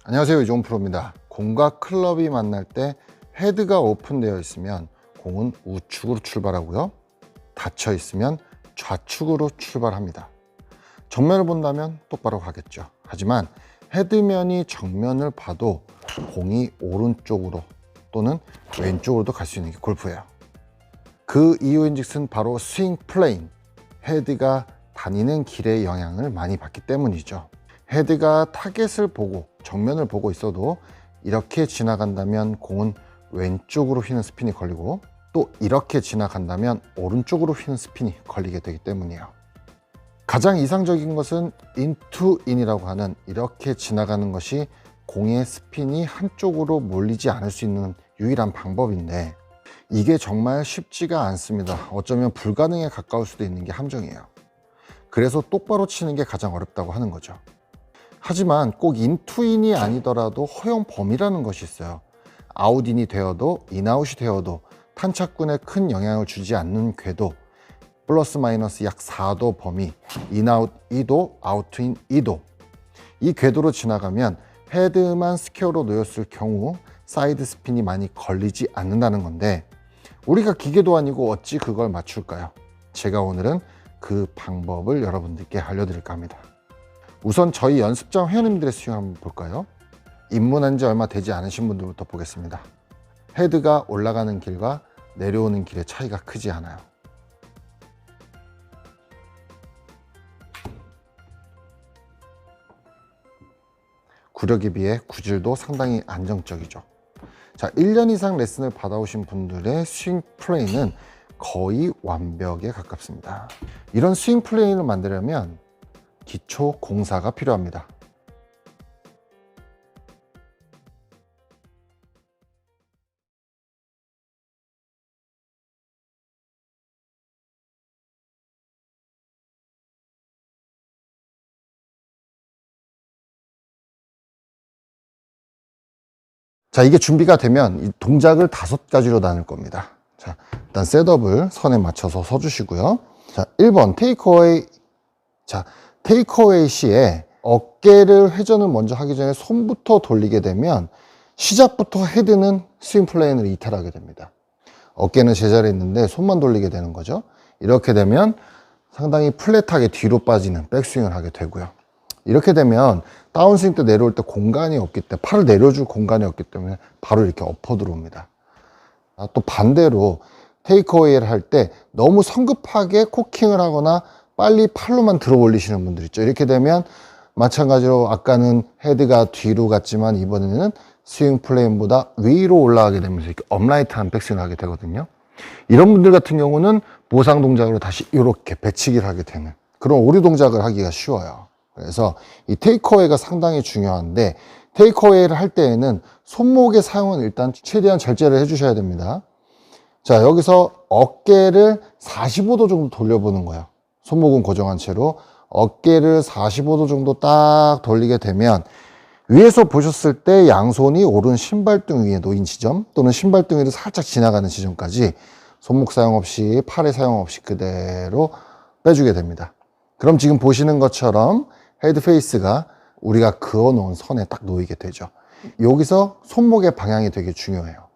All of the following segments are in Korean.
안녕하세요, 이종훈 프로입니다. 공과 클럽이 만날 때 헤드가 오픈되어 있으면 공은 우측으로 출발하고요, 닫혀 있으면 좌측으로 출발합니다. 정면을 본다면 똑바로 가겠죠. 하지만 헤드면이 정면을 봐도 공이 오른쪽으로 또는 왼쪽으로도 갈 수 있는 게 골프예요. 그 이유인즉슨 바로 스윙 플레인, 헤드가 다니는 길의 영향을 많이 받기 때문이죠. 헤드가 타겟을 보고 정면을 보고 있어도 이렇게 지나간다면 공은 왼쪽으로 휘는 스핀이 걸리고, 또 이렇게 지나간다면 오른쪽으로 휘는 스핀이 걸리게 되기 때문이에요. 가장 이상적인 것은 인투인이라고 하는, 이렇게 지나가는 것이 공의 스핀이 한쪽으로 몰리지 않을 수 있는 유일한 방법인데, 이게 정말 쉽지가 않습니다. 어쩌면 불가능에 가까울 수도 있는 게 함정이에요. 그래서 똑바로 치는 게 가장 어렵다고 하는 거죠. 하지만 꼭 인투인이 아니더라도 허용 범위라는 것이 있어요. 아웃인이 되어도 인아웃이 되어도 탄착군에 큰 영향을 주지 않는 궤도, 플러스 마이너스 약 4도 범위, 인아웃 2도, 아웃인 2도, 이 궤도로 지나가면 헤드만 스퀘어로 놓였을 경우 사이드 스핀이 많이 걸리지 않는다는 건데, 우리가 기계도 아니고 어찌 그걸 맞출까요? 제가 오늘은 그 방법을 여러분들께 알려드릴까 합니다. 우선 저희 연습장 회원님들의 스윙 한번 볼까요? 입문한 지 얼마 되지 않으신 분들부터 보겠습니다. 헤드가 올라가는 길과 내려오는 길의 차이가 크지 않아요. 구력에 비해 구질도 상당히 안정적이죠. 자, 1년 이상 레슨을 받아오신 분들의 스윙 플레이는 거의 완벽에 가깝습니다. 이런 스윙 플레이를 만들려면 기초 공사가 필요합니다. 자, 이게 준비가 되면 이 동작을 5가지로 나눌 겁니다. 자, 일단 셋업을 선에 맞춰서 서주시고요. 자, 1번 테이크어웨이. 자, 테이크어웨이 시에 어깨를 회전을 먼저 하기 전에 손부터 돌리게 되면 시작부터 헤드는 스윙 플레인을 이탈하게 됩니다. 어깨는 제자리에 있는데 손만 돌리게 되는 거죠. 이렇게 되면 상당히 플랫하게 뒤로 빠지는 백스윙을 하게 되고요. 이렇게 되면 다운스윙 때 내려올 때 공간이 없기 때문에, 팔을 내려줄 공간이 없기 때문에 바로 이렇게 엎어 들어옵니다. 또 반대로 테이크어웨이를 할 때 너무 성급하게 코킹을 하거나 빨리 팔로만 들어 올리시는 분들 있죠. 이렇게 되면 마찬가지로 아까는 헤드가 뒤로 갔지만 이번에는 스윙 플레인보다 위로 올라가게 되면서 이렇게 업라이트한 백스윙을 하게 되거든요. 이런 분들 같은 경우는 보상 동작으로 다시 이렇게 배치기를 하게 되는 그런 오류 동작을 하기가 쉬워요. 그래서 이 테이크어웨이가 상당히 중요한데, 테이크어웨이를 할 때에는 손목의 사용은 일단 최대한 절제를 해주셔야 됩니다. 자, 여기서 어깨를 45도 정도 돌려보는 거예요. 손목은 고정한 채로 어깨를 45도 정도 딱 돌리게 되면, 위에서 보셨을 때 양손이 오른 신발등 위에 놓인 지점 또는 신발등 위를 살짝 지나가는 지점까지 손목 사용 없이, 팔의 사용 없이 그대로 빼주게 됩니다. 그럼 지금 보시는 것처럼 헤드 페이스가 우리가 그어 놓은 선에 딱 놓이게 되죠. 여기서 손목의 방향이 되게 중요해요.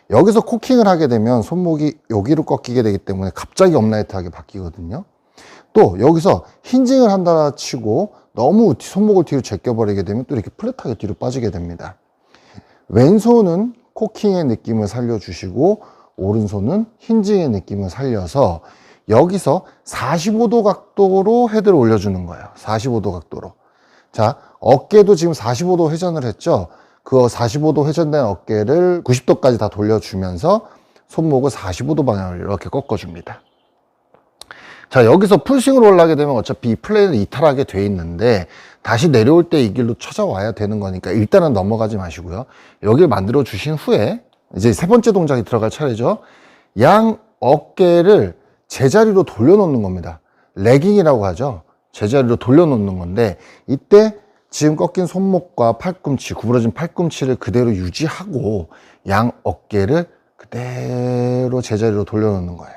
여기서 코킹을 하게 되면 손목이 여기로 꺾이게 되기 때문에 갑자기 업라이트하게 바뀌거든요. 또 여기서 힌징을 한다 치고 너무 손목을 뒤로 제껴버리게 되면 또 이렇게 플랫하게 뒤로 빠지게 됩니다. 왼손은 코킹의 느낌을 살려주시고 오른손은 힌징의 느낌을 살려서 여기서 45도 각도로 헤드를 올려주는 거예요. 45도 각도로. 자, 어깨도 지금 45도 회전을 했죠. 그 45도 회전된 어깨를 90도까지 다 돌려주면서 손목을 45도 방향을 이렇게 꺾어줍니다. 자, 여기서 풀스윙으로 올라가게 되면 어차피 이 플레이를 이탈하게 돼 있는데 다시 내려올 때 이 길로 찾아와야 되는 거니까 일단은 넘어가지 마시고요. 여기를 만들어 주신 후에 이제 세 번째 동작이 들어갈 차례죠. 양 어깨를 제자리로 돌려놓는 겁니다. 레깅이라고 하죠. 제자리로 돌려놓는 건데, 이때 지금 꺾인 손목과 팔꿈치, 구부러진 팔꿈치를 그대로 유지하고 양 어깨를 그대로 제자리로 돌려놓는 거예요.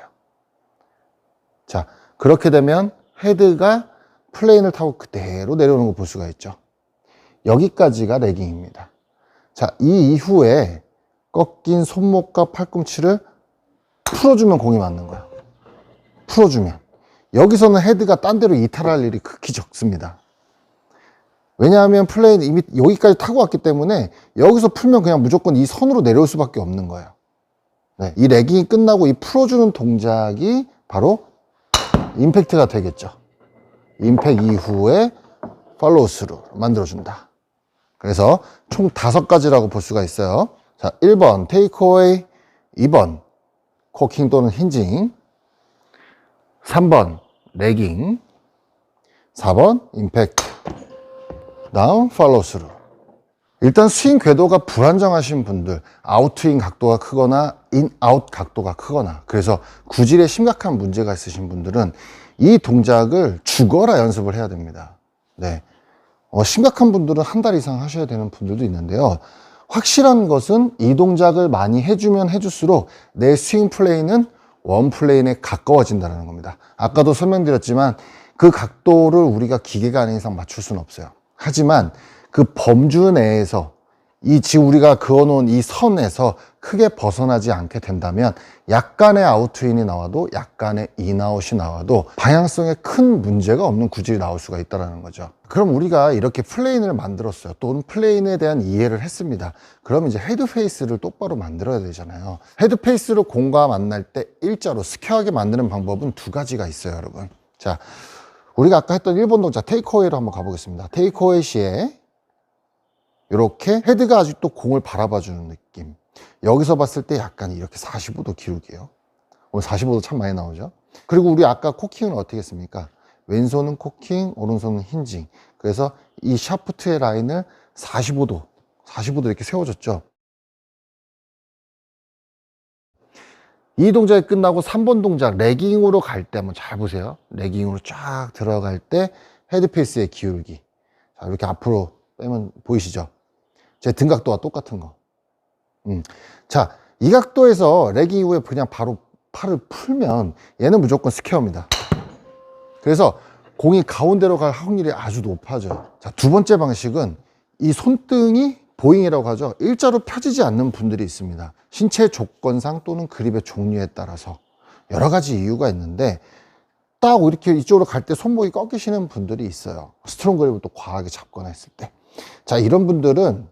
자, 그렇게 되면 헤드가 플레인을 타고 그대로 내려오는 거 볼 수가 있죠. 여기까지가 레깅입니다. 자, 이 이후에 꺾인 손목과 팔꿈치를 풀어주면 공이 맞는 거야. 풀어주면. 여기서는 헤드가 딴 데로 이탈할 일이 극히 적습니다. 왜냐하면 플레이는 이미 여기까지 타고 왔기 때문에 여기서 풀면 그냥 무조건 이 선으로 내려올 수밖에 없는 거예요. 네, 이 레깅이 끝나고 이 풀어주는 동작이 바로 임팩트가 되겠죠. 임팩 이후에 팔로우 스루 만들어준다. 그래서 총 5가지라고 볼 수가 있어요. 자, 1번 테이크어웨이, 2번 코킹 또는 힌징, 3번 레깅, 4번 임팩트, 다음 팔로우 스루. 일단 스윙 궤도가 불안정하신 분들, 아웃스윙 각도가 크거나 인아웃 각도가 크거나, 그래서 구질에 심각한 문제가 있으신 분들은 이 동작을 죽어라 연습을 해야 됩니다. 네. 심각한 분들은 한 달 이상 하셔야 되는 분들도 있는데요. 확실한 것은 이 동작을 많이 해주면 해줄수록 내 스윙 플레이는 원 플레인에 가까워진다는 겁니다. 아까도 설명드렸지만 그 각도를 우리가 기계가 아닌 이상 맞출 수는 없어요. 하지만 그 범주 내에서 이 지금 우리가 그어놓은 이 선에서 크게 벗어나지 않게 된다면 약간의 아웃트윈이 나와도 약간의 인아웃이 나와도 방향성에 큰 문제가 없는 구질이 나올 수가 있다는 거죠. 그럼 우리가 이렇게 플레인을 만들었어요. 또는 플레인에 대한 이해를 했습니다. 그럼 이제 헤드 페이스를 똑바로 만들어야 되잖아요. 헤드 페이스로 공과 만날 때 일자로 스퀘어하게 만드는 방법은 2가지가 있어요, 여러분. 자, 우리가 아까 했던 1번 동작 테이크어웨이로 한번 가보겠습니다. 테이크어웨이 시에 이렇게 헤드가 아직도 공을 바라봐 주는 느낌. 여기서 봤을 때 약간 이렇게 45도 기울게요. 오늘 45도 참 많이 나오죠. 그리고 우리 아까 코킹은 어떻게 했습니까? 왼손은 코킹, 오른손은 힌징. 그래서 이 샤프트의 라인을 45도 이렇게 세워줬죠. 이 동작이 끝나고 3번 동작 레깅으로 갈 때 한번 잘 보세요. 레깅으로 쫙 들어갈 때 헤드 페이스의 기울기. 자, 이렇게 앞으로 빼면 보이시죠? 제 등각도와 똑같은 거. 자, 이 각도에서 레깅 이후에 그냥 바로 팔을 풀면 얘는 무조건 스퀘어입니다. 그래서 공이 가운데로 갈 확률이 아주 높아져요. 자, 2번째 방식은 이 손등이 보잉이라고 하죠. 일자로 펴지지 않는 분들이 있습니다. 신체 조건상 또는 그립의 종류에 따라서 여러 가지 이유가 있는데 딱 이렇게 이쪽으로 갈 때 손목이 꺾이시는 분들이 있어요. 스트롱 그립을 또 과하게 잡거나 했을 때. 자, 이런 분들은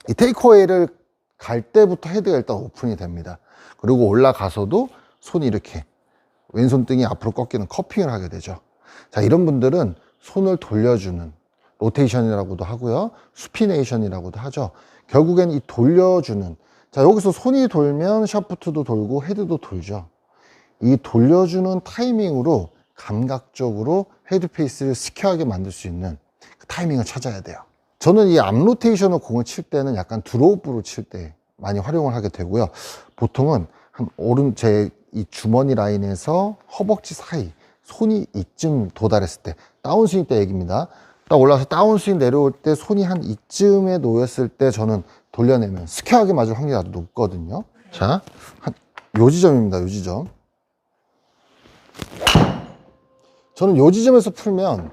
이 테이크어웨이를 갈 때부터 헤드가 일단 오픈이 됩니다. 그리고 올라가서도 손이 이렇게 왼손등이 앞으로 꺾이는 커핑을 하게 되죠. 자, 이런 분들은 손을 돌려주는 로테이션이라고도 하고요. 수피네이션이라고도 하죠. 결국엔 이 돌려주는, 자, 여기서 손이 돌면 샤프트도 돌고 헤드도 돌죠. 이 돌려주는 타이밍으로 감각적으로 헤드 페이스를 스퀘어하게 만들 수 있는 그 타이밍을 찾아야 돼요. 저는 이 앞 로테이션을 공을 칠 때는 약간 드로우브로 칠 때 많이 활용을 하게 되고요. 보통은 한 제 이 주머니 라인에서 허벅지 사이 손이 이쯤 도달했을 때, 다운스윙 때 얘기입니다. 딱 올라와서 다운스윙 내려올 때 손이 한 이쯤에 놓였을 때 저는 돌려내면 스퀘어하게 맞을 확률이 아주 높거든요. 자, 한 요 지점입니다. 요 지점. 저는 요 지점에서 풀면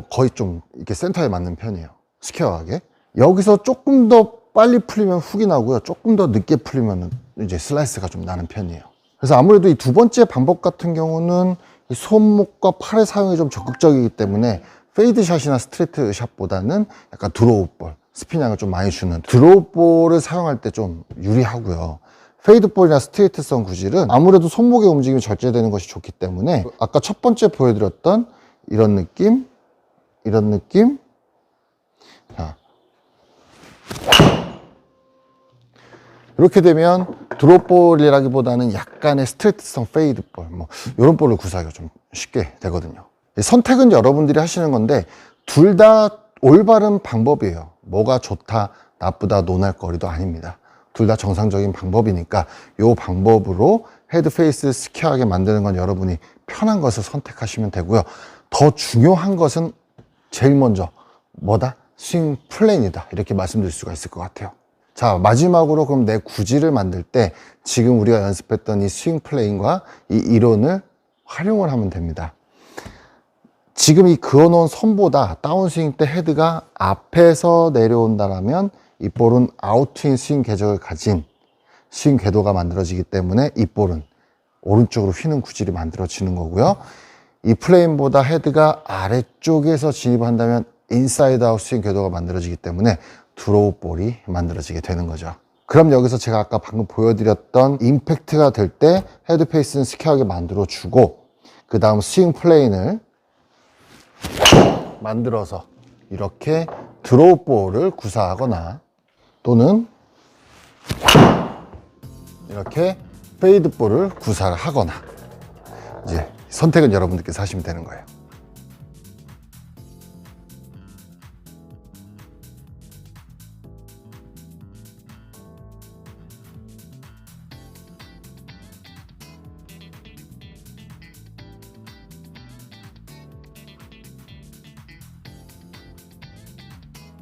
거의 좀 이렇게 센터에 맞는 편이에요. 스퀘어하게. 여기서 조금 더 빨리 풀리면 훅이 나고요. 조금 더 늦게 풀리면 이제 슬라이스가 좀 나는 편이에요. 그래서 아무래도 이 2번째 방법 같은 경우는 이 손목과 팔의 사용이 좀 적극적이기 때문에 페이드샷이나 스트레이트 샷보다는 약간 드로우볼, 스피닝을 좀 많이 주는 드로우볼을 사용할 때 좀 유리하고요. 페이드볼이나 스트레이트성 구질은 아무래도 손목의 움직임이 절제되는 것이 좋기 때문에 아까 첫 번째 보여드렸던 이런 느낌, 자, 이렇게 되면 드롭볼이라기보다는 약간의 스트레이트성 페이드볼, 이런 볼을 구사하기가 좀 쉽게 되거든요. 선택은 여러분들이 하시는 건데 둘 다 올바른 방법이에요. 뭐가 좋다, 나쁘다, 논할 거리도 아닙니다. 둘 다 정상적인 방법이니까 이 방법으로 헤드 페이스 스퀘어하게 만드는 건 여러분이 편한 것을 선택하시면 되고요. 더 중요한 것은 제일 먼저 뭐다? 스윙 플랜이다. 이렇게 말씀드릴 수가 있을 것 같아요. 자, 마지막으로 그럼 내 구질을 만들 때 지금 우리가 연습했던 이 스윙 플레인과 이 이론을 활용을 하면 됩니다. 지금 이 그어놓은 선보다 다운스윙 때 헤드가 앞에서 내려온다면 이 볼은 아웃인 스윙 궤적을 가진 스윙 궤도가 만들어지기 때문에 이 볼은 오른쪽으로 휘는 구질이 만들어지는 거고요. 이 플레인보다 헤드가 아래쪽에서 진입한다면 인사이드 아웃 스윙 궤도가 만들어지기 때문에 드로우 볼이 만들어지게 되는 거죠. 그럼 여기서 제가 아까 방금 보여드렸던 임팩트가 될 때 헤드 페이스는 스퀘어하게 만들어주고 그 다음 스윙 플레인을 만들어서 이렇게 드로우 볼을 구사하거나 또는 이렇게 페이드 볼을 구사를 하거나 이제 선택은 여러분들께서 하시면 되는 거예요.